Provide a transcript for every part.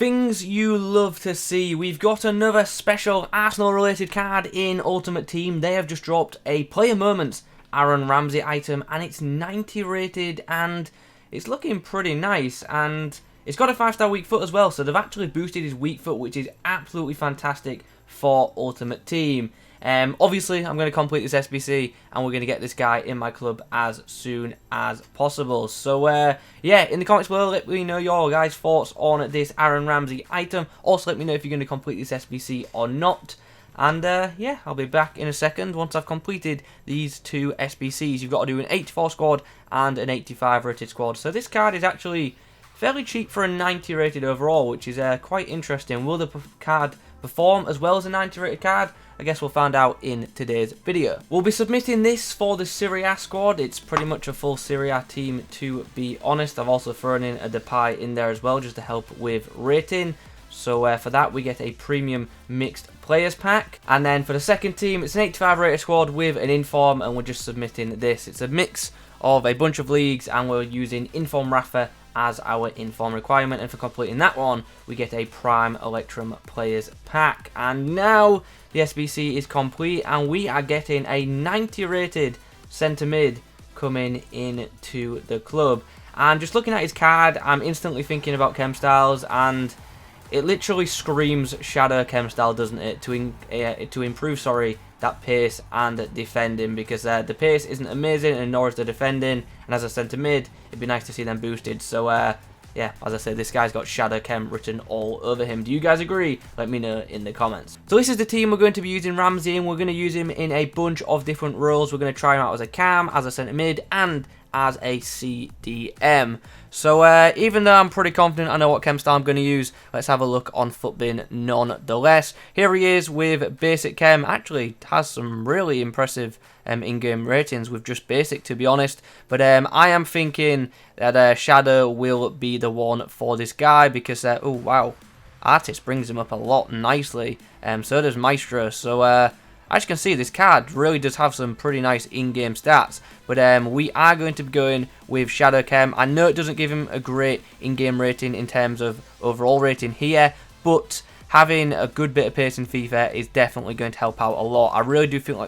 Things you love to see. We've got another special Arsenal related card in Ultimate Team. They have just dropped a Player Moments Ramsey item and it's 90 rated and it's looking pretty nice, and it's got a 5-star weak foot as well, so they've actually boosted his weak foot, which is absolutely fantastic for Ultimate Team. Obviously, I'm going to complete this SBC, and we're going to get this guy in my club as soon as possible. So, yeah, in the comments below, let me know your guys' thoughts on this Aaron Ramsey item. Also, let me know if you're going to complete this SBC or not. And, yeah, I'll be back in a second once I've completed these two SBCs. You've got to do an 84 squad and an 85 rated squad. So this card is actually fairly cheap for a 90 rated overall, which is quite interesting. Will the card perform as well as a 90 rated card? I guess we'll find out in today's video. We'll be submitting this for the Serie A squad. It's pretty much a full Serie A team, to be honest. I've also thrown in a Depay in there as well, just to help with rating. So for that, we get a premium mixed players pack. And then for the second team, it's an 85 rated squad with an inform, and we're just submitting this. It's a mix of a bunch of leagues, and we're using inform Rafa as our inform requirement, and for completing that one we get a prime Electrum players pack. And now the SBC is complete and we are getting a 90 rated centre mid coming into the club. And just looking at his card, I'm instantly thinking about chem styles, and it literally screams Shadow chem style, doesn't it, to improve, sorry, that pace and defending, because the pace isn't amazing and nor is the defending, and as a centre mid it'd be nice to see them boosted. So yeah, as I said, this guy's got Shadow Chem written all over him. Do you guys agree? Let me know in the comments. So this is the team we're going to be using Ramsey in. We're going to use him in a bunch of different roles. We're going to try him out as a cam, as a centre mid, and as a CDM. So even though I'm pretty confident I know what chem style I'm going to use, let's have a look on Futbin nonetheless. Here he is with basic chem. Actually has some really impressive in-game ratings with just basic, to be honest. But I am thinking that Shadow will be the one for this guy, because oh wow, Artist brings him up a lot nicely. So does Maestro. So as you can see, this card really does have some pretty nice in-game stats. But we are going to be going with Shadow Chem. I know it doesn't give him a great in-game rating in terms of overall rating here, but having a good bit of pace in FIFA is definitely going to help out a lot. I really do think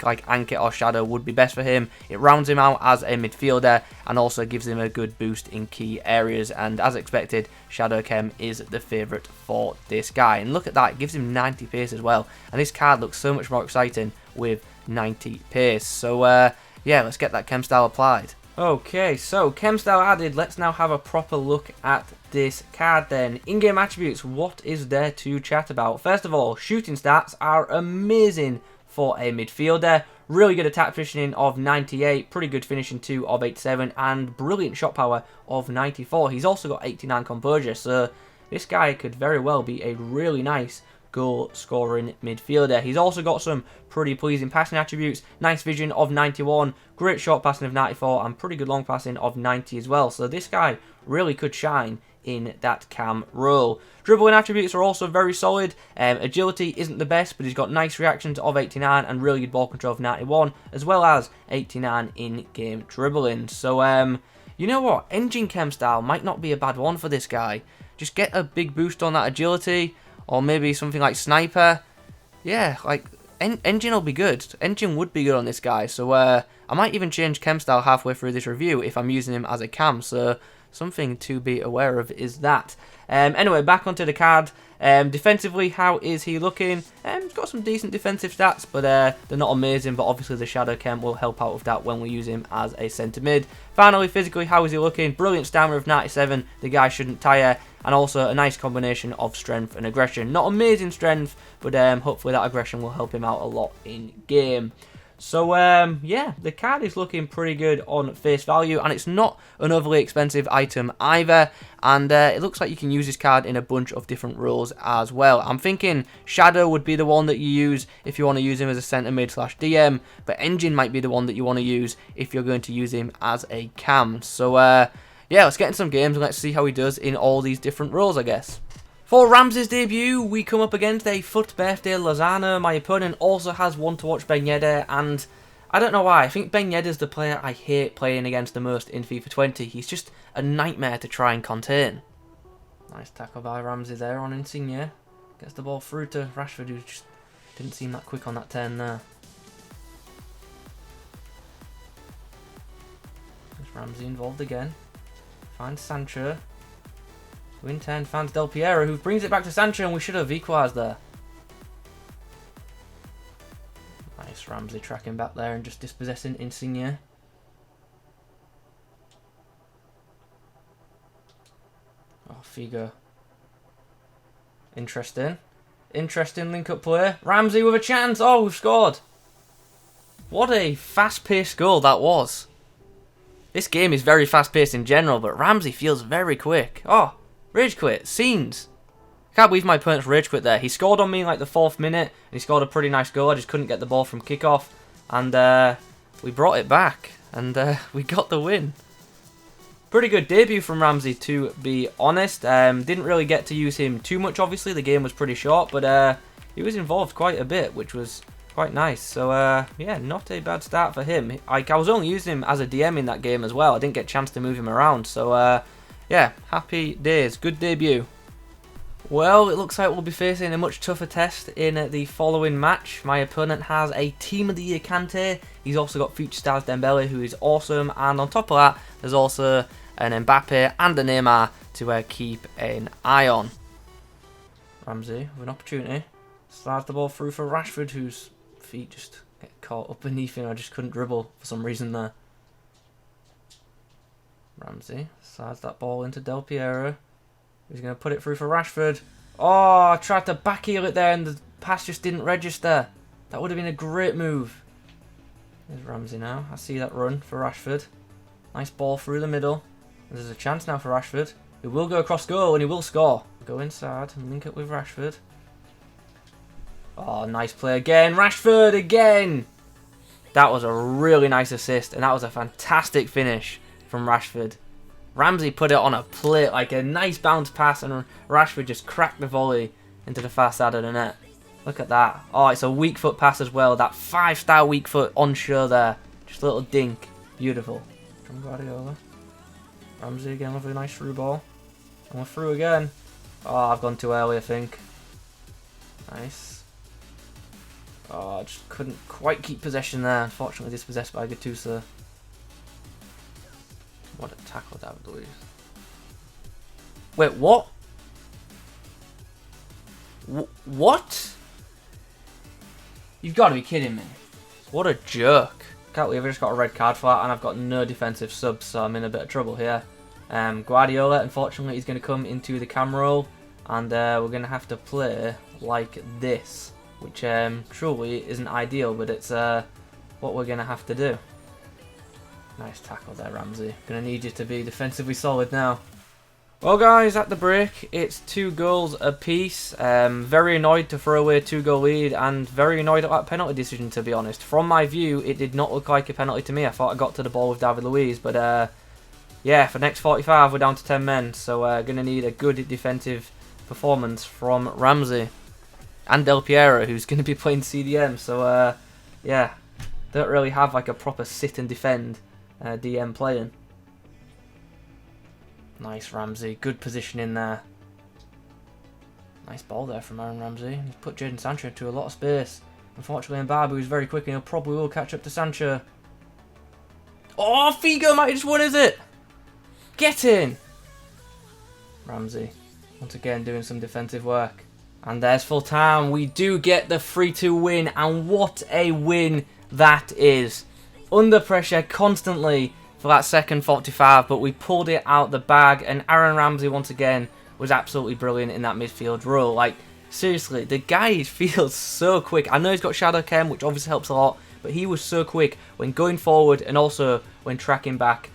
like Ankit or Shadow would be best for him. It rounds him out as a midfielder and also gives him a good boost in key areas. And as expected, Shadow Chem is the favourite for this guy. And look at that, it gives him 90 pace as well. And this card looks so much more exciting with 90 pace. So yeah, let's get that chem style applied. Okay, so chem style added, let's now have a proper look at this card then. In-game attributes, what is there to chat about? First of all, shooting stats are amazing for a midfielder. Really good attack positioning of 98, pretty good finishing too of 87, and brilliant shot power of 94. He's also got 89 composure, so this guy could very well be a really nice goal scoring midfielder. He's also got some pretty pleasing passing attributes, nice vision of 91, great short passing of 94, and pretty good long passing of 90 as well. So this guy really could shine in that cam role. Dribbling attributes are also very solid. Agility isn't the best, but he's got nice reactions of 89 and really good ball control of 91, as well as 89 in-game dribbling. So you know what, engine chem style might not be a bad one for this guy. Just get a big boost on that agility, or maybe something like Sniper. Yeah, like Engine will be good. Engine would be good on this guy. So I might even change chem style halfway through this review if I'm using him as a cam. So something to be aware of is that. Anyway, back onto the card. Defensively, how is he looking? He's got some decent defensive stats, but they're not amazing. But obviously the Shadow Chem will help out with that when we use him as a centre mid. Finally, physically, how is he looking? Brilliant stamina of 97. The guy shouldn't tire. And also a nice combination of strength and aggression. Not amazing strength, but hopefully that aggression will help him out a lot in game. So yeah, the card is looking pretty good on face value, and it's not an overly expensive item either. And it looks like you can use this card in a bunch of different roles as well. I'm thinking Shadow would be the one that you use if you want to use him as a centre mid / DM, but Engine might be the one that you want to use if you're going to use him as a cam. So yeah, let's get into some games and let's see how he does in all these different roles, I guess. For Ramsey's debut, we come up against a FUT Birthday Lozano. My opponent also has one to watch Ben Yedder, and I don't know why. I think Ben Yedder's the player I hate playing against the most in FIFA 20. He's just a nightmare to try and contain. Nice tackle by Ramsey there on Insigne. Gets the ball through to Rashford, who just didn't seem that quick on that turn there. There's Ramsey involved again. Finds Sancho. Win 10, finds Del Piero, who brings it back to Sancho, and we should have equalised there. Nice Ramsey tracking back there and just dispossessing Insigne. Oh, Figo. Interesting. Interesting link-up play. Ramsey with a chance. Oh, we've scored. What a fast-paced goal that was. This game is very fast-paced in general, but Ramsey feels very quick. Oh, rage quit. Scenes. Can't believe my opponent's rage quit there. He scored on me in like the 4th minute, and he scored a pretty nice goal. I just couldn't get the ball from kickoff, and we brought it back, and we got the win. Pretty good debut from Ramsey, to be honest. Didn't really get to use him too much, obviously. The game was pretty short, but he was involved quite a bit, which was quite nice. So, yeah, not a bad start for him. I was only using him as a DM in that game as well. I didn't get a chance to move him around. So, yeah, happy days. Good debut. Well, it looks like we'll be facing a much tougher test in the following match. My opponent has a Team of the Year Kante. He's also got Future Stars Dembele, who is awesome. And on top of that, there's also an Mbappe and a Neymar to keep an eye on. Ramsey with an opportunity. Slides the ball through for Rashford, whose feet just get caught up beneath him. I just couldn't dribble for some reason there. Ramsey slides that ball into Del Piero. He's going to put it through for Rashford. Oh, I tried to backheel it there and the pass just didn't register. That would have been a great move. There's Ramsey now. I see that run for Rashford. Nice ball through the middle. There's a chance now for Rashford. He will go across goal and he will score. Go inside and link up with Rashford. Oh, nice play again. Rashford again. That was a really nice assist and that was a fantastic finish from Rashford. Ramsey put it on a plate, like a nice bounce pass, and Rashford just cracked the volley into the far side of the net. Look at that. Oh, it's a weak foot pass as well. That 5-star weak foot on show there. Just a little dink. Beautiful. From Guardiola. Ramsey again with a nice through ball. And we're through again. Oh, I've gone too early, I think. Nice. Oh, I just couldn't quite keep possession there. Unfortunately dispossessed by Gattuso. What a tackle, David Luiz. Wait, what? What? You've got to be kidding me. What a jerk. Can't believe I just got a red card for that and I've got no defensive subs, so I'm in a bit of trouble here. Guardiola, unfortunately, is going to come into the cam roll and we're going to have to play like this, which truly isn't ideal, but it's what we're going to have to do. Nice tackle there, Ramsey. Gonna need you to be defensively solid now. Well, guys, at the break, it's 2 goals apiece. Very annoyed to throw away a 2-goal lead, and very annoyed at that penalty decision, to be honest. From my view, it did not look like a penalty to me. I thought I got to the ball with David Luiz, but yeah, for the next 45, we're down to 10 men, so gonna need a good defensive performance from Ramsey and Del Piero, who's gonna be playing CDM. So yeah, don't really have like a proper sit and defend DM playing. Nice Ramsey, good position in there. Nice ball there from Aaron Ramsey. He's put Jadon Sancho into a lot of space. Unfortunately, Mbappe is very quick and he'll probably will catch up to Sancho. Oh, Figo might have just won, is it? Get in! Ramsey, once again doing some defensive work. And there's full time. We do get the 3-2 win, and what a win that is. Under pressure constantly for that second 45, but we pulled it out the bag, and Aaron Ramsey once again was absolutely brilliant in that midfield role. Like, seriously, the guy feels so quick. I know he's got Shadow Chem, which obviously helps a lot, but he was so quick when going forward and also when tracking back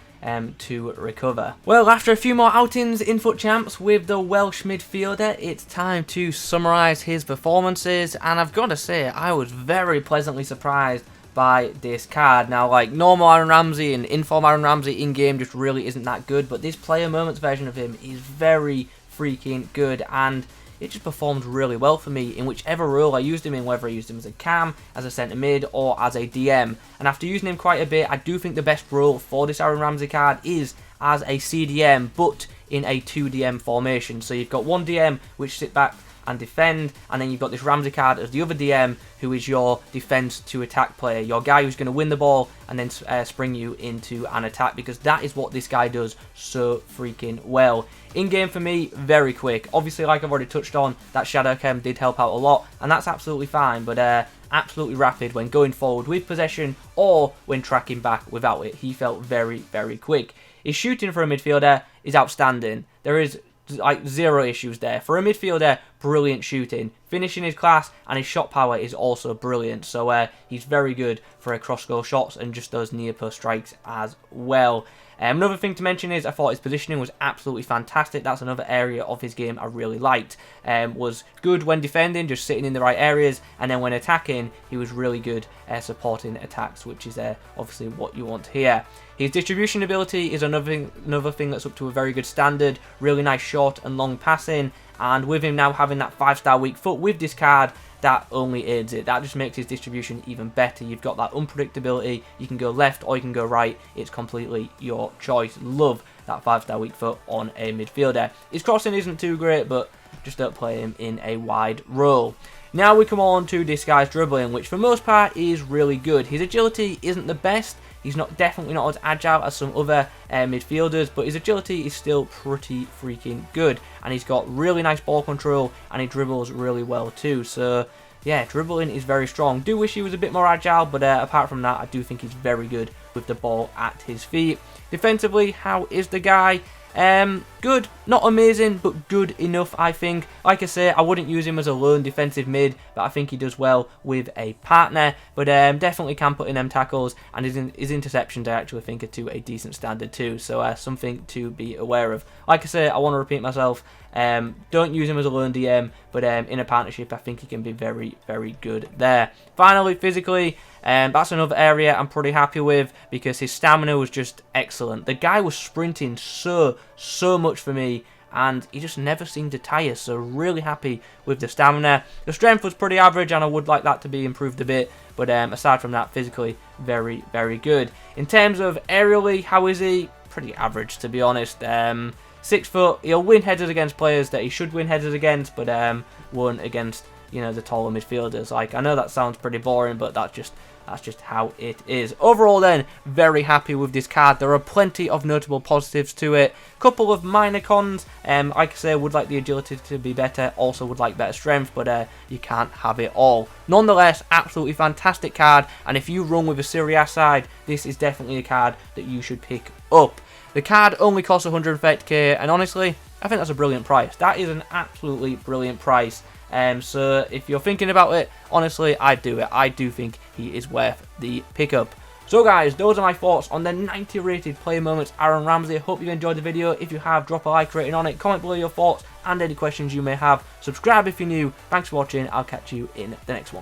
to recover. Well, after a few more outings in Foot Champs with the Welsh midfielder, it's time to summarise his performances, and I've got to say, I was very pleasantly surprised by this card. Now, like, normal Aaron Ramsey and inform Aaron Ramsey in-game just really isn't that good, but this player moments version of him is very freaking good, and it just performed really well for me in whichever role I used him in, whether I used him as a cam, as a centre mid, or as a DM. And after using him quite a bit, I do think the best role for this Aaron Ramsey card is as a CDM, but in a 2 DM formation. So you've got one DM which sit back and defend, and then you've got this Ramsey card as the other DM, who is your defense to attack player, your guy who's going to win the ball and then spring you into an attack, because that is what this guy does so freaking well. In game for me, very quick. Obviously, like I've already touched on, that Shadow Chem did help out a lot, and that's absolutely fine, but absolutely rapid when going forward with possession or when tracking back without it. He felt very, very quick. His shooting for a midfielder is outstanding. There is like zero issues there. For a midfielder, brilliant shooting. Finishing is class, and his shot power is also brilliant. So he's very good for cross-goal shots and just those near-post strikes as well. Another thing to mention is I thought his positioning was absolutely fantastic. That's another area of his game I really liked. Was good when defending, just sitting in the right areas, and then when attacking, he was really good supporting attacks, which is obviously what you want here. His distribution ability is another thing that's up to a very good standard. Really nice short and long passing, and with him now having that 5-star weak foot with this card, that only aids it. That just makes his distribution even better. You've got that unpredictability. You can go left or you can go right. It's completely your choice. Love that 5-star weak foot on a midfielder. His crossing isn't too great, but just don't play him in a wide role. Now we come on to this guy's dribbling, which for most part is really good. His agility isn't the best. He's definitely not as agile as some other midfielders, but his agility is still pretty freaking good. And he's got really nice ball control, and he dribbles really well too. So yeah, dribbling is very strong. Do wish he was a bit more agile, but apart from that, I do think he's very good with the ball at his feet. Defensively, how is the guy? Good, not amazing, but good enough, I think. Like I say, I wouldn't use him as a lone defensive mid, but I think he does well with a partner. But definitely can put in them tackles, and his interceptions I actually think are to a decent standard too. So something to be aware of. Like I say, I want to repeat myself. Don't use him as a lone DM, but in a partnership, I think he can be very, very good there. Finally, physically, that's another area I'm pretty happy with, because his stamina was just excellent. The guy was sprinting so much for me, and he just never seemed to tire, so really happy with the stamina. The strength was pretty average, and I would like that to be improved a bit, but aside from that, physically, very, very good. In terms of aerially, how is he? Pretty average, to be honest. 6 foot, he'll win headers against players that he should win headers against, but won't against, you know, the taller midfielders. Like, I know that sounds pretty boring, but that's just how it is. Overall then, very happy with this card. There are plenty of notable positives to it. Couple of minor cons. Like I say, would like the agility to be better. Also would like better strength, but you can't have it all. Nonetheless, absolutely fantastic card. And if you run with a Serie A side, this is definitely a card that you should pick up. The card only costs 130k, and honestly, I think that's a brilliant price. That is an absolutely brilliant price. So if you're thinking about it, honestly, I'd do it. I do think he is worth the pickup. So guys, those are my thoughts on the 90 rated player moments Aaron Ramsey. Hope you enjoyed the video. If you have, drop a like rating on it. Comment below your thoughts and any questions you may have. Subscribe if you're new. Thanks for watching. I'll catch you in the next one.